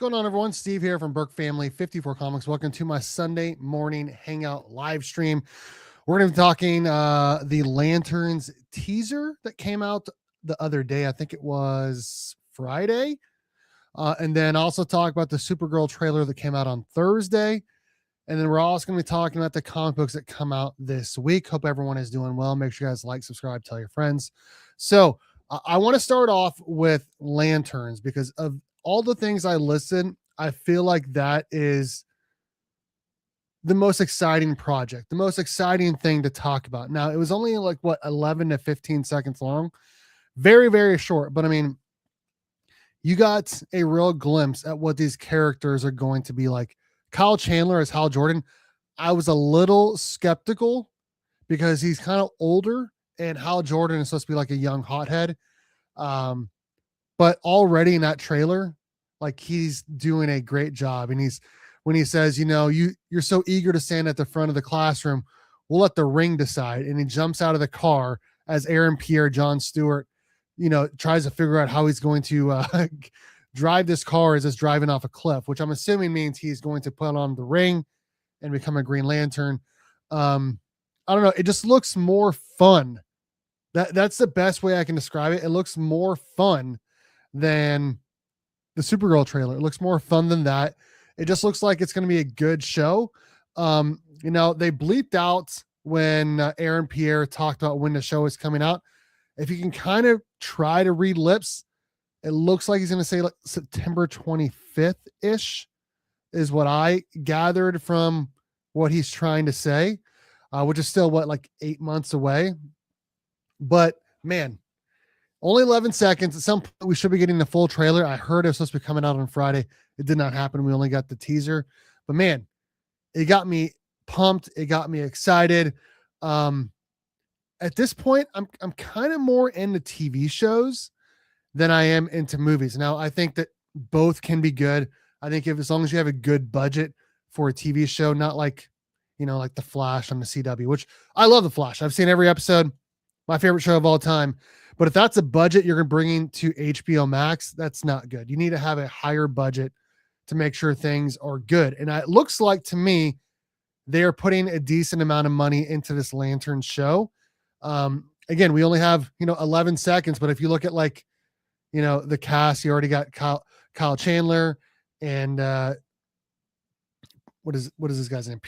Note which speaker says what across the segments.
Speaker 1: going on, everyone? Steve here from Burke Family 54 Comics. Welcome to my Sunday morning Hangout live stream. We're going to be talking the Lanterns teaser that came out the other day. I think it was Friday. And then also talk about the Supergirl trailer that came out on Thursday. And then we're also going to be talking about the comic books that come out this week. Hope everyone is doing well. Make sure you guys like, subscribe, tell your friends. So I want to start off with Lanterns because of all the things I listed. I feel like that is the most exciting project, the most exciting thing to talk about. Now, it was only like 11 to 15 seconds long. Very, very short. But I mean, you got a real glimpse at what these characters are going to be like. Kyle Chandler as Hal Jordan. I was a little skeptical because he's kind of older and Hal Jordan is supposed to be like a young hothead. But already in that trailer, like he's doing a great job. And when he says, you're so eager to stand at the front of the classroom, we'll let the ring decide. And he jumps out of the car as Aaron Pierre, John Stewart, tries to figure out how he's going to drive this car as it's driving off a cliff, which I'm assuming means he's going to put on the ring and become a Green Lantern. I don't know. It just looks more fun. That's the best way I can describe it. It looks more fun than the Supergirl trailer. It looks more fun than that. It just looks like it's going to be a good show. They bleeped out when Aaron Pierre talked about when the show is coming out. If you can kind of try to read lips, it looks like he's going to say like September 25th ish is what I gathered from what he's trying to say, which is still like 8 months away. But man, only 11 seconds. At some point, we should be getting the full trailer. I heard it was supposed to be coming out on Friday. It did not happen. We only got the teaser. But man, it got me pumped. It got me excited. At this point, I'm kind of more into TV shows than I am into movies. Now, I think that both can be good. I think as long as you have a good budget for a TV show, not like, like The Flash on the CW, which I love The Flash. I've seen every episode. My favorite show of all time. But if that's a budget you're bringing to HBO Max, that's not good. You need to have a higher budget to make sure things are good. And it looks like to me, they are putting a decent amount of money into this Lantern show. Again, we only have, 11 seconds, but if you look at the cast, you already got Kyle Chandler and what is this guy's name?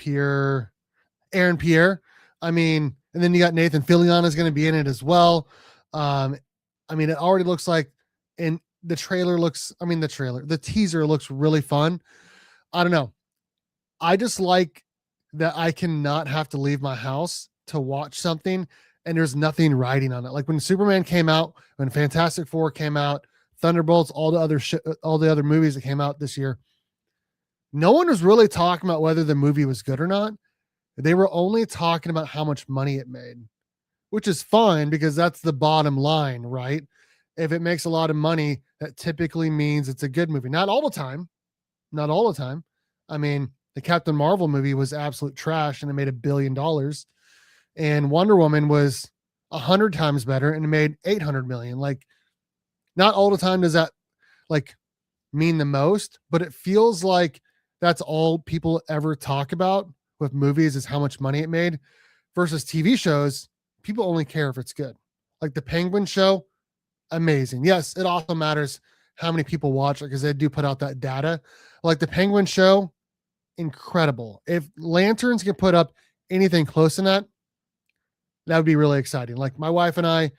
Speaker 1: Aaron Pierre. I mean, and then you got Nathan Fillion is going to be in it as well. It already looks like, and the teaser looks really fun. I don't know. I just like that I cannot have to leave my house to watch something and there's nothing riding on it. Like when Superman came out, when Fantastic Four came out, Thunderbolts, all the other movies that came out this year, no one was really talking about whether the movie was good or not. They were only talking about how much money it made, which is fine because that's the bottom line, right? If it makes a lot of money, that typically means it's a good movie. Not all the time. I mean, the Captain Marvel movie was absolute trash and it made $1 billion. And Wonder Woman was 100 times better and it made 800 million. Like, not all the time does that mean the most, but it feels like that's all people ever talk about with movies is how much money it made versus TV shows. People only care if it's good. Like the Penguin show, amazing. Yes, it also matters how many people watch it because they do put out that data. Like the Penguin show, incredible. If Lanterns can put up anything close to that, that would be really exciting. Like my wife and I,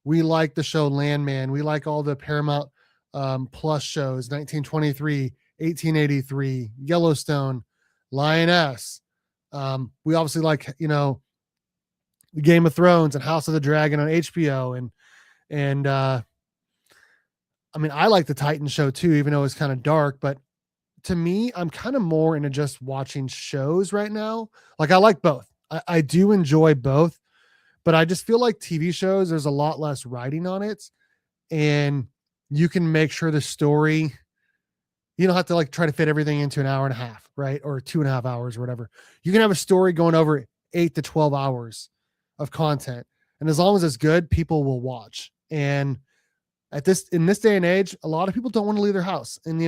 Speaker 1: we like the show Landman. We like all the Paramount Plus shows, 1923, 1883, Yellowstone, Lioness. We obviously like, the Game of Thrones and House of the Dragon on HBO. And I like the Titan show too, even though it's kind of dark, but to me, I'm kind of more into just watching shows right now. Like I like both. I do enjoy both, but I just feel like TV shows, there's a lot less writing on it and you can make sure the story, you don't have to try to fit everything into an hour and a half, right? Or 2.5 hours or whatever. You can have a story going over 8 to 12 hours of content. And as long as it's good, people will watch. And in this day and age, a lot of people don't want to leave their house. And,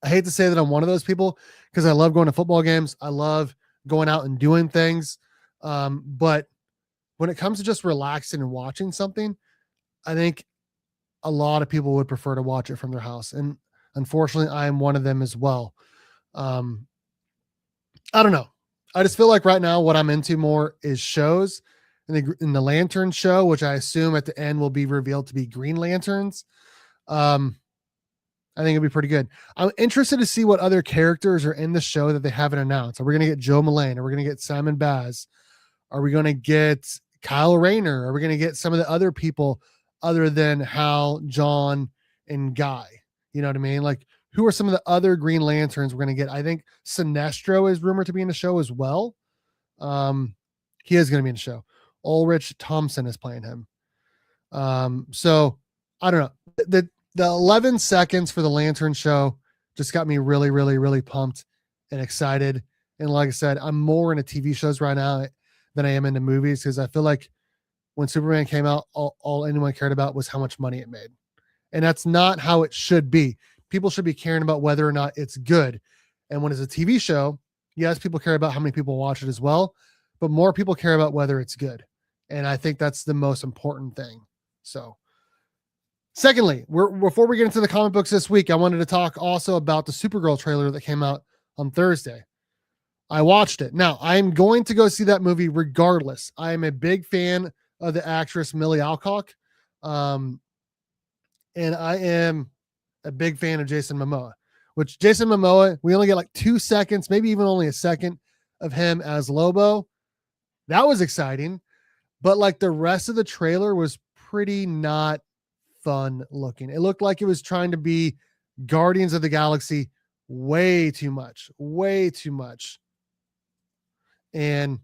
Speaker 1: I hate to say that I'm one of those people because I love going to football games. I love going out and doing things. But when it comes to just relaxing and watching something, I think a lot of people would prefer to watch it from their house. And unfortunately, I am one of them as well. Um, I don't know. I just feel like right now what I'm into more is shows. In the Lantern show, which I assume at the end will be revealed to be Green Lanterns. Um, I think it'll be pretty good. I'm interested to see what other characters are in the show that they haven't announced. Are we going to get Joe Mullane? Are we going to get Simon Baz? Are we going to get Kyle Rayner? Are we going to get some of the other people other than Hal, John, and Guy? You know what I mean? Like, who are some of the other Green Lanterns we're going to get? I think Sinestro is rumored to be in the show as well. He is going to be in the show. Ulrich Thompson is playing him. So I don't know. The 11 seconds for the Lantern show just got me really, really, really pumped and excited. And like I said, I'm more into TV shows right now than I am into movies because I feel like when Superman came out, all anyone cared about was how much money it made. And that's not how it should be. People should be caring about whether or not it's good. And when it's a TV show, yes, people care about how many people watch it as well, but more people care about whether it's good. And I think that's the most important thing. So, secondly, before we get into the comic books this week, I wanted to talk also about the Supergirl trailer that came out on Thursday. I watched it. Now, I'm going to go see that movie regardless. I am a big fan of the actress Millie Alcock. And I am a big fan of Jason Momoa, which Jason Momoa, we only get like 2 seconds, maybe even only a second of him as Lobo. That was exciting. But like the rest of the trailer was pretty not fun looking. It looked like it was trying to be Guardians of the Galaxy way too much. And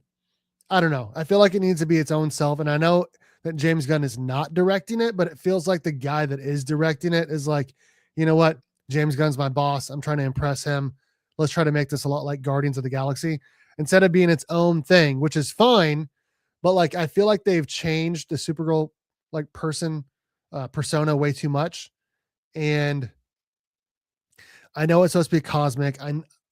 Speaker 1: I don't know. I feel like it needs to be its own self. And I know that James Gunn is not directing it, but it feels like the guy that is directing it is like, you know what? James Gunn's my boss. I'm trying to impress him. Let's try to make this a lot like Guardians of the Galaxy instead of being its own thing, which is fine. But like, I feel like they've changed the Supergirl like persona way too much. And I know it's supposed to be cosmic.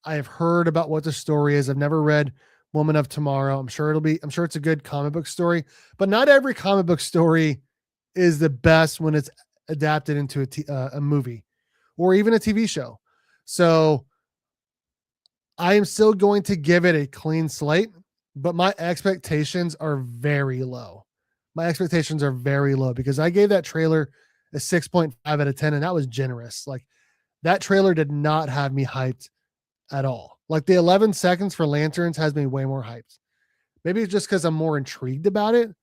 Speaker 1: I've heard about what the story is. I've never read Woman of Tomorrow. I'm sure it's a good comic book story, but not every comic book story is the best when it's adapted into a movie or even a TV show. So I am still going to give it a clean slate, but my expectations are very low. Because I gave that trailer a 6.5 out of 10, and that was generous. Like, that trailer did not have me hyped at all. Like, the 11 seconds for Lanterns has me way more hyped. Maybe it's just because I'm more intrigued about it.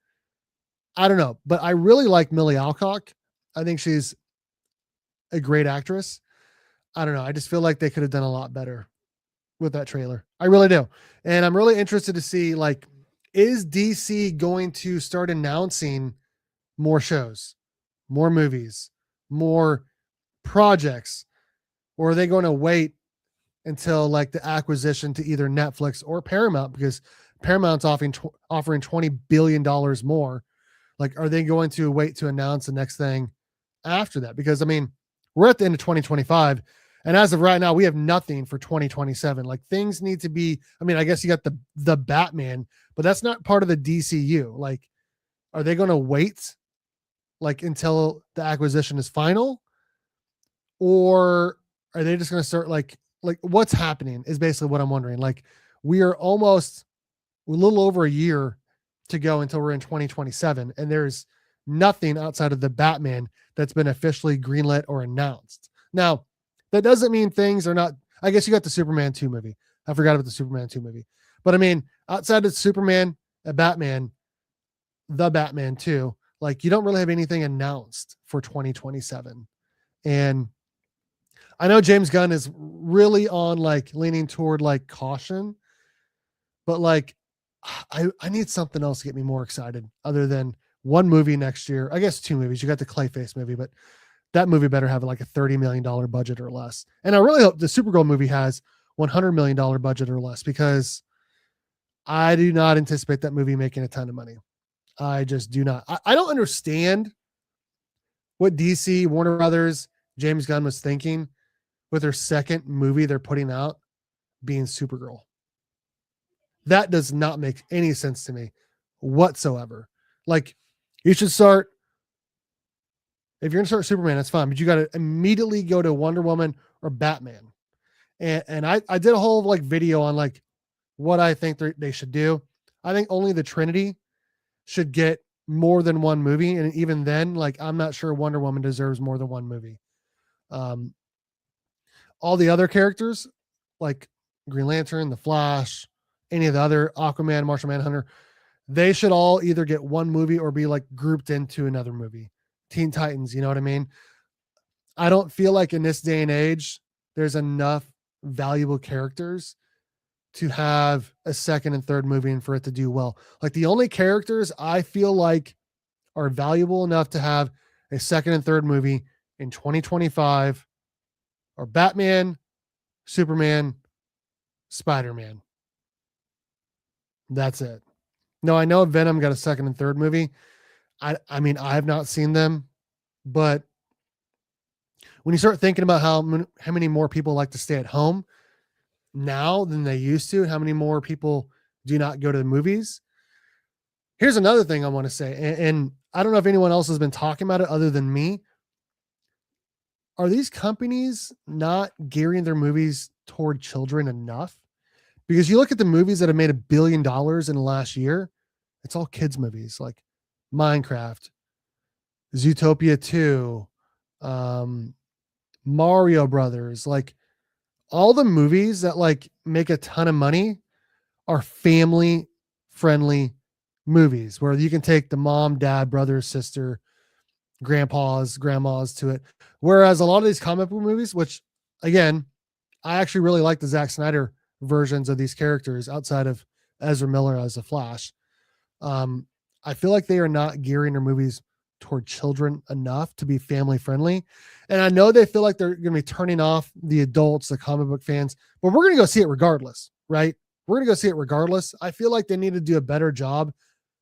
Speaker 1: I don't know, but I really like Millie Alcock. I think she's a great actress. I don't know. I just feel like they could have done a lot better with that trailer. I really do. And I'm really interested to see, like, is DC going to start announcing more shows, more movies, more projects, or are they going to wait until like the acquisition to either Netflix or Paramount, because Paramount's offering $20 billion more? Like, are they going to wait to announce the next thing after that? Because I mean, we're at the end of 2025. And as of right now, we have nothing for 2027. Like, things need to be, I mean, I guess you got the Batman, but that's not part of the DCU. Like, are they going to wait like until the acquisition is final? Or are they just going to start like what's happening is basically what I'm wondering. Like, we are almost a little over a year to go until we're in 2027. And there's nothing outside of the Batman that's been officially greenlit or announced. Now, that doesn't mean things are not, I guess you got the Superman 2 movie. I forgot about the Superman 2 movie. But I mean, outside of Superman, a Batman, the Batman 2, like, you don't really have anything announced for 2027. And I know James Gunn is really on like leaning toward like caution, but like, I need something else to get me more excited other than one movie next year. I guess 2 movies. You got the Clayface movie, but that movie better have like a $30 million budget or less. And I really hope the Supergirl movie has $100 million budget or less, because I do not anticipate that movie making a ton of money. I just do not. I don't understand what DC, Warner Brothers, James Gunn was thinking with their second movie they're putting out being Supergirl. That does not make any sense to me whatsoever. Like, you should start, if you're going to start Superman, that's fine, but you got to immediately go to Wonder Woman or Batman. And I did a whole like video on like what I think they should do. I think only the Trinity should get more than one movie. And even then, like, I'm not sure Wonder Woman deserves more than one movie. All the other characters, like Green Lantern, the Flash, any of the other, Aquaman, Martian Manhunter, they should all either get one movie or be like grouped into another movie. Teen Titans, you know what I mean? I don't feel like in this day and age, there's enough valuable characters to have a second and third movie and for it to do well. Like, the only characters I feel like are valuable enough to have a second and third movie in 2025 are Batman, Superman, Spider-Man. That's it. No, I know Venom got a second and third movie. I mean, I have not seen them, but when you start thinking about how many more people like to stay at home now than they used to, how many more people do not go to the movies. Here's another thing I want to say, and I don't know if anyone else has been talking about it other than me. Are these companies not gearing their movies toward children enough? Because you look at the movies that have made $1 billion in the last year, it's all kids movies like Minecraft, Zootopia 2, Mario Brothers. Like, all the movies that like make a ton of money are family friendly movies where you can take the mom, dad, brother, sister, grandmas to it. Whereas a lot of these comic book movies, which again, I actually really like the Zack Snyder versions of these characters outside of Ezra Miller as the Flash. I feel like they are not gearing their movies toward children enough to be family friendly. And I know they feel like they're going to be turning off the adults, the comic book fans, but we're going to go see it regardless, right? We're going to go see it regardless. I feel like they need to do a better job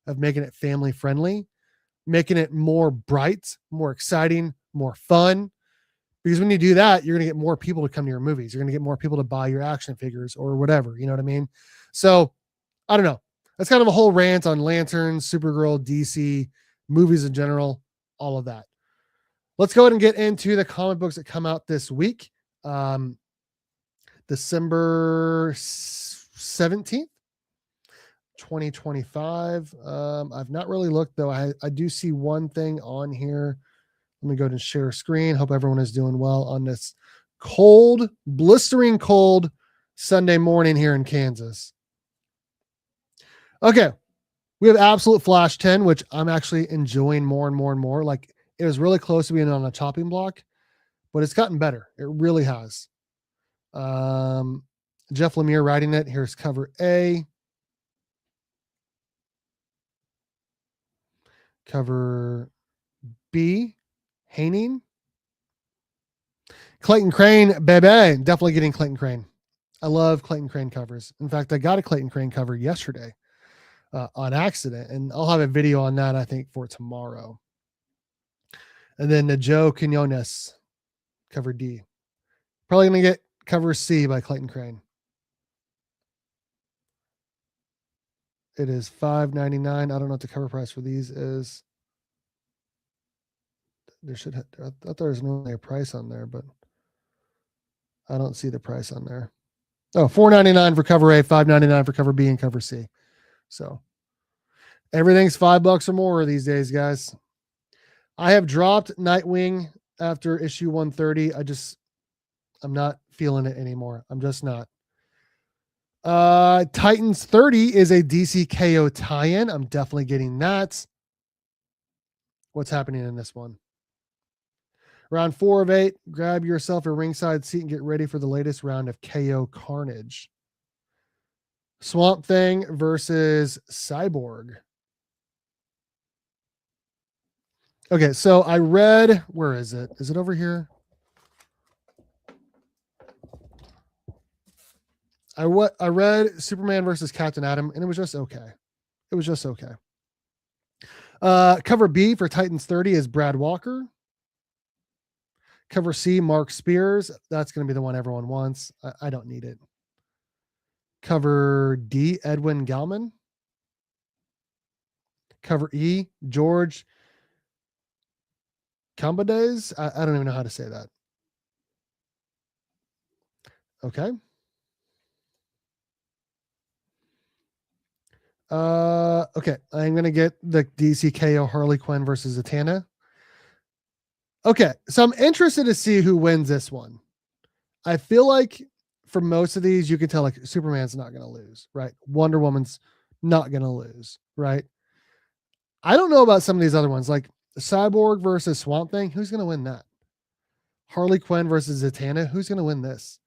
Speaker 1: of making it family friendly, making it more bright, more exciting, more fun. Because when you do that, you're going to get more people to come to your movies. You're going to get more people to buy your action figures or whatever. You know what I mean? So I don't know. That's kind of a whole rant on Lanterns, Supergirl, DC, movies in general, all of that. Let's go ahead and get into the comic books that come out this week. December 17th, 2025. I've not really looked, though. I do see one thing on here. Let me go ahead and share a screen. Hope everyone is doing well on this cold, blistering cold Sunday morning here in Kansas. Okay. We have Absolute Flash 10, which I'm actually enjoying more and more and more. Like, it was really close to being on a chopping block, but it's gotten better. It really has. Jeff Lemire writing it. Here's cover A. Cover B, Haining. Clayton Crane, baby. Definitely getting Clayton Crane. I love Clayton Crane covers. In fact, I got a Clayton Crane cover yesterday on accident, and I'll have a video on that, I think, for tomorrow. And then the Joe Quinones, cover D. Probably going to get cover C by Clayton Crane. It is $5.99. I don't know what the cover price for these is. There should have, I thought there was normally a price on there, but I don't see the price on there. Oh, $4.99 for cover A, $5.99 for cover B and cover C. So everything's $5 or more these days, guys. I have dropped Nightwing after issue 130. I'm not feeling it anymore. I'm just not. Titans 30 is a DC KO tie-in. I'm definitely getting that. What's happening in this one? Round 4 of 8. Grab yourself a ringside seat and get ready for the latest round of KO Carnage. Swamp Thing versus Cyborg. Okay, so I read, where is it? Is it over here? I read Superman versus Captain Atom, and it was just okay. It was just okay. Cover B for Titans 30 is Brad Walker. Cover C, Mark Spears. That's going to be the one everyone wants. I don't need it. Cover D, Edwin Galman. Cover E, George Cambades. I don't even know how to say that. Okay. Okay. I'm going to get the DCKO Harley Quinn versus Zatanna. Okay. So I'm interested to see who wins this one. I feel like for most of these, you can tell like Superman's not going to lose, right? Wonder Woman's not going to lose, right? I don't know about some of these other ones, like Cyborg versus Swamp Thing. Who's going to win that? Harley Quinn versus Zatanna. Who's going to win this?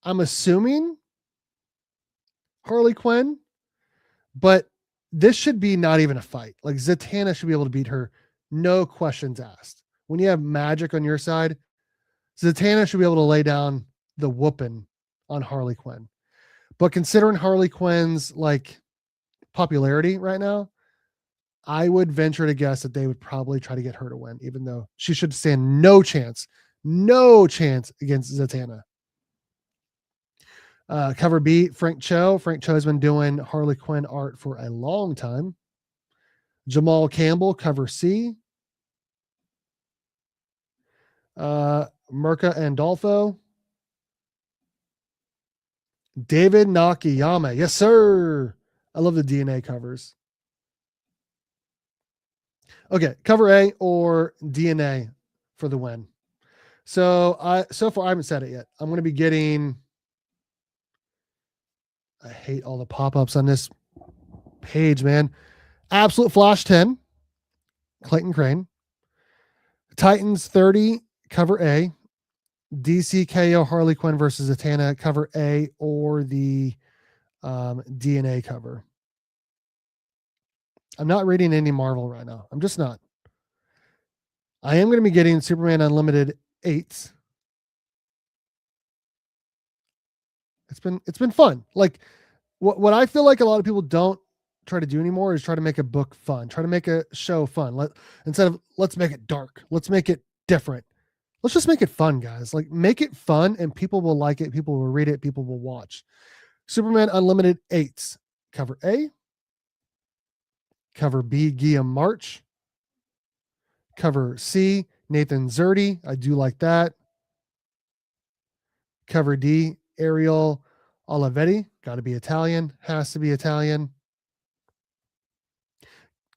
Speaker 1: I'm assuming Harley Quinn, but this should be not even a fight. Like Zatanna should be able to beat her, no questions asked. When you have magic on your side, Zatanna should be able to lay down the whooping on Harley Quinn. But considering Harley Quinn's like popularity right now, I would venture to guess that they would probably try to get her to win, even though she should stand no chance against Zatanna. Cover B, Frank Cho. Frank Cho has been doing Harley Quinn art for a long time. Jamal Campbell, cover C. Mirka Andolfo. David Nakayama. Yes, sir. I love the DNA covers. Okay, cover A or DNA for the win. So far I haven't said it yet. I'm going to be getting. I hate all the pop-ups on this page, man. Absolute Flash 10, Clayton Crane. Titans 30, cover A. DCKO Harley Quinn versus Zatanna, cover A or the DNA cover. I'm not reading any Marvel right now. I'm just not. I am going to be getting Superman Unlimited 8. It's been fun. Like what I feel like a lot of people don't try to do anymore is try to make a book fun, try to make a show fun. Instead of let's make it dark, let's make it different. Let's just make it fun, guys. Like make it fun and people will like it. People will read it. People will watch. Superman Unlimited 8, cover A. Cover B, Guillaume March. Cover C, Nathan Zerdy. I do like that. Cover D, Ariel Olivetti. Got to be Italian. Has to be Italian.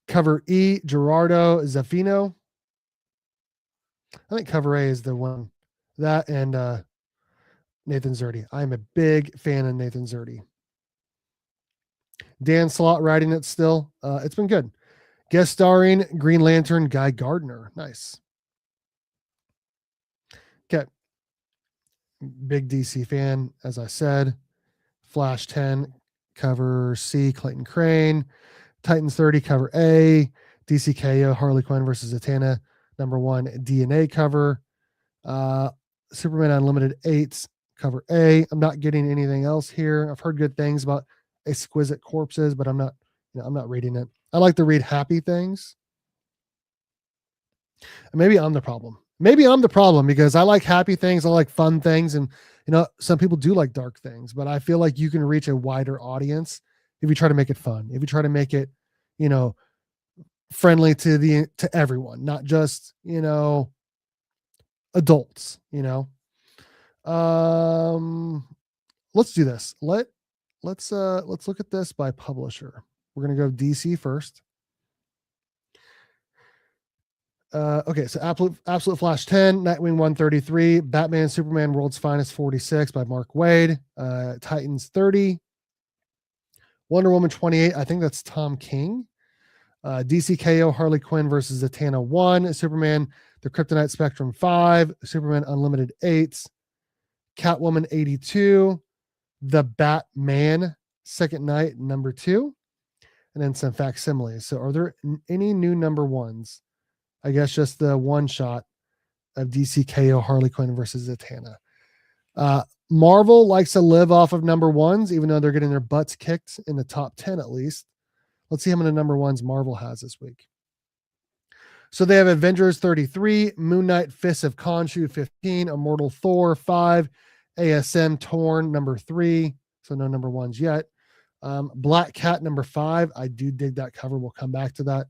Speaker 1: Cover E, Gerardo Zaffino. I think cover A is the one. That and Nathan Zerdy. I'm a big fan of Nathan Zerdy. Dan Slott writing it still. It's been good. Guest starring Green Lantern Guy Gardner. Nice. Okay. Big DC fan, as I said. Flash 10, cover C, Clayton Crane. Titans 30, cover A. DCKO, Harley Quinn versus Zatanna, number 1 DNA cover. Superman Unlimited 8, cover A. I'm not getting anything else here. I've heard good things about Exquisite Corpses, but I'm not reading it. I like to read happy things. And maybe I'm the problem. Maybe I'm the problem because I like happy things. I like fun things. And, some people do like dark things, but I feel like you can reach a wider audience if you try to make it fun, if you try to make it, friendly to everyone, not just, adults, let's do this. Let's look at this by publisher. We're going to go DC first. Okay, so Absolute Flash 10, Nightwing 133, Batman Superman World's Finest 46 by Mark Waid, Titans 30, Wonder Woman 28, I think that's Tom King, DCKO Harley Quinn versus Zatanna 1, Superman The Kryptonite Spectrum 5, Superman Unlimited 8, Catwoman 82, The Batman Second Night number 2, and then some facsimiles. So are there any new number ones? I guess just the one shot of DCKO Harley Quinn versus Zatanna. Marvel likes to live off of number ones, even though they're getting their butts kicked in the top 10 at least. Let's see how many number ones Marvel has this week. So they have Avengers 33, Moon Knight, Fists of Khonshu 15, Immortal Thor 5, ASM Torn number 3. So no number ones yet. Black Cat number 5. I do dig that cover. We'll come back to that.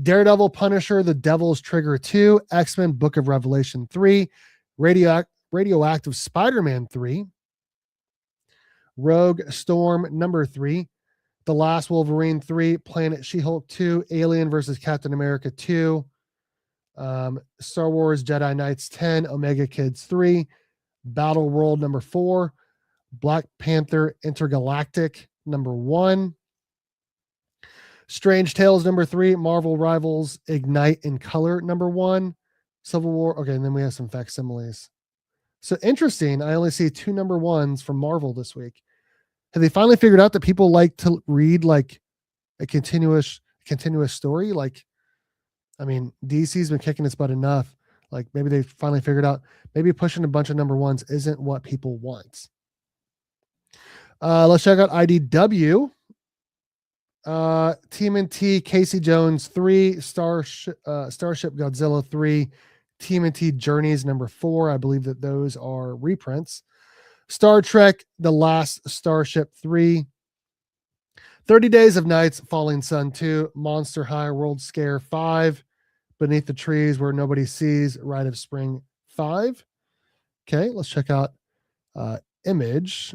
Speaker 1: Daredevil, Punisher, The Devil's Trigger 2, X-Men Book of Revelation 3, Radioactive Spider-Man 3, Rogue Storm number 3, The Last Wolverine 3, Planet She-Hulk 2, Alien versus Captain America 2, Star Wars Jedi Knights 10, Omega Kids 3, Battle World number 4, Black Panther Intergalactic number 1, Strange Tales number 3, Marvel Rivals Ignite in Color number 1, Civil War. Okay, and then we have some facsimiles. So interesting. I only see 2 number 1s from Marvel this week. Have they finally figured out that people like to read like a continuous story? Like, I mean, DC's been kicking its butt enough. Like maybe they finally figured out maybe pushing a bunch of number 1s isn't what people want. Let's check out IDW. TMNT Casey Jones 3, Starship Godzilla 3, TMNT Journeys number 4. I believe that those are reprints. Star Trek The Last Starship 3, 30 Days of Nights Falling Sun 2, Monster High World Scare 5, Beneath the Trees Where Nobody Sees Rite of Spring 5. Okay, let's check out Image.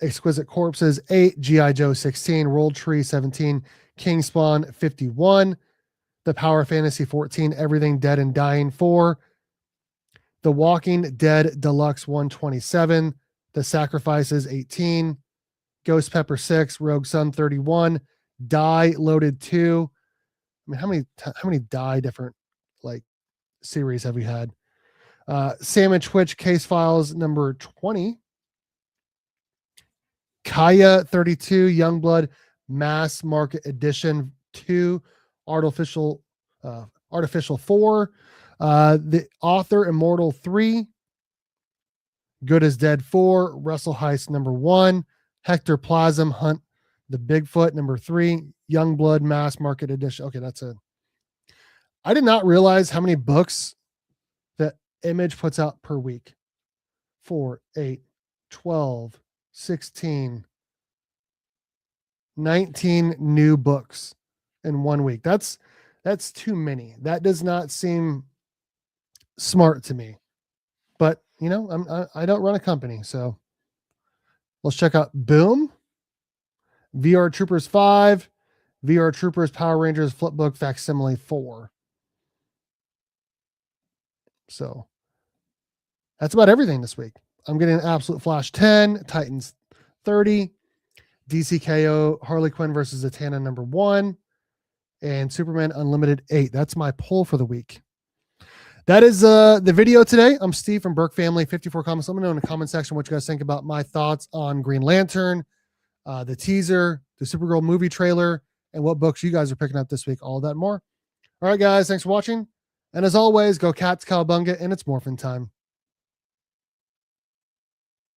Speaker 1: Exquisite Corpses 8, G.I. Joe 16, World Tree 17, King Spawn 51, The Power Fantasy 14, Everything Dead and Dying 4, The Walking Dead Deluxe 127, The Sacrifices 18, Ghost Pepper 6, Rogue Sun 31, Die Loaded 2. I mean, how many Die different like series have we had? Sam and Twitch Case Files number 20. Kaya 32, Youngblood Mass Market Edition 2, Artificial 4, The Author Immortal 3, Good as Dead 4, Wrestle Heist number 1, Hector Plasm Hunt the Bigfoot number 3, Youngblood Mass Market Edition. Okay, that's it. I did not realize how many books that Image puts out per week. 4, 8, 12, 16, 19 new books in 1 week. That's too many. That does not seem smart to me. But, you know, I don't run a company, so let's check out Boom, VR Troopers 5, VR Troopers Power Rangers Flipbook Facsimile 4. So that's about everything this week. I'm getting Absolute Flash 10, Titans 30, DCKO Harley Quinn versus Zatanna number 1, and Superman Unlimited 8. That's my poll for the week. That is the video today. I'm Steve from Burke Family 54 Comics. Let me know in the comment section what you guys think about my thoughts on Green Lantern, the teaser, the Supergirl movie trailer, and what books you guys are picking up this week. All that and more. All right, guys. Thanks for watching. And as always, go Cats, Cowabunga, and it's morphin' time.